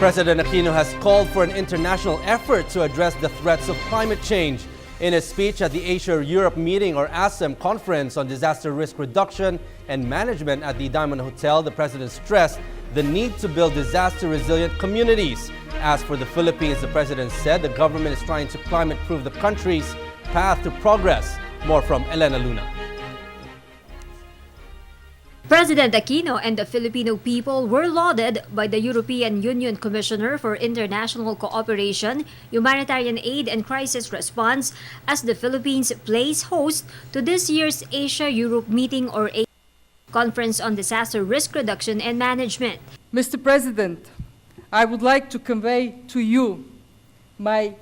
President Aquino has called for an international effort to address the threats of climate change. In a speech at the Asia-Europe meeting or ASEM conference on disaster risk reduction and management at the Diamond Hotel, the president stressed the need to build disaster-resilient communities. As for the Philippines, the president said the government is trying to climate-proof the country's path to progress. More from Elena Luna. President Aquino and the Filipino people were lauded by the European Union Commissioner for International Cooperation, Humanitarian Aid and Crisis Response as the Philippines plays host to this year's Asia-Europe meeting or ASEM Conference on Disaster Risk Reduction and Management. Mr. President, I would like to convey to you my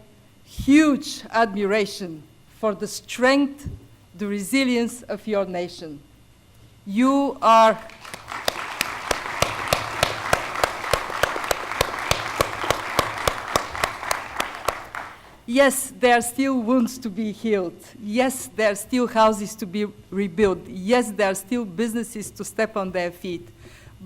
huge admiration for the strength, the resilience of your nation. You are Yes, there are still wounds to be healed. Yes, there are still houses to be rebuilt. Yes, there are still businesses to step on their feet.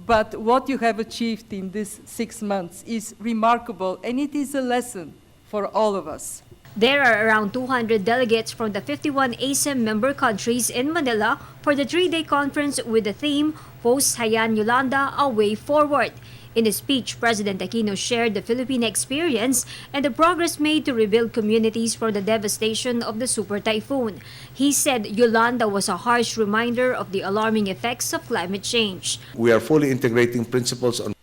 But what you have achieved in these 6 months is remarkable, and it is a lesson for all of us. There are around 200 delegates from the 51 ASEM member countries in Manila for the 3-day conference with the theme, Host Hayan Yolanda, A Way Forward. In a speech, President Aquino shared the Philippine experience and the progress made to rebuild communities from the devastation of the super typhoon. He said Yolanda was a harsh reminder of the alarming effects of climate change. We are fully integrating principles on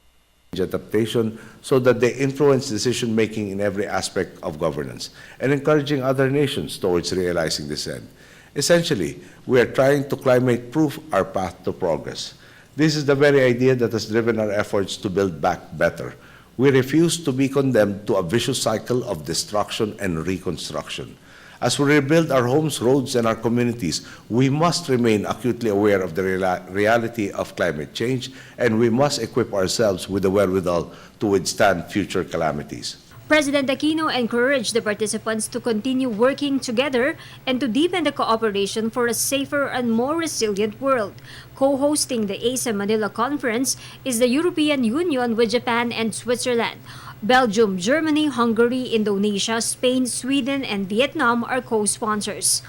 adaptation so that they influence decision-making in every aspect of governance and encouraging other nations towards realizing this end. Essentially, we are trying to climate-proof our path to progress. This is the very idea that has driven our efforts to build back better. We refuse to be condemned to a vicious cycle of destruction and reconstruction. As we rebuild our homes, roads, and our communities, we must remain acutely aware of the reality of climate change, and we must equip ourselves with the wherewithal to withstand future calamities. President Aquino encouraged the participants to continue working together and to deepen the cooperation for a safer and more resilient world. Co-hosting the ASEM Manila Conference is the European Union with Japan and Switzerland. Belgium, Germany, Hungary, Indonesia, Spain, Sweden, and Vietnam are co-sponsors.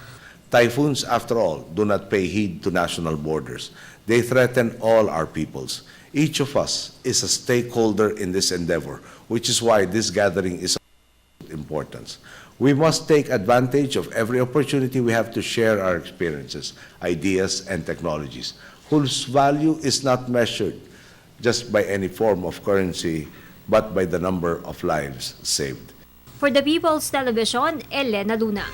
Typhoons, after all, do not pay heed to national borders. They threaten all our peoples. Each of us is a stakeholder in this endeavor, which is why this gathering is of importance. We must take advantage of every opportunity we have to share our experiences, ideas, and technologies, whose value is not measured just by any form of currency, but by the number of lives saved. For the People's Television, Elena Luna.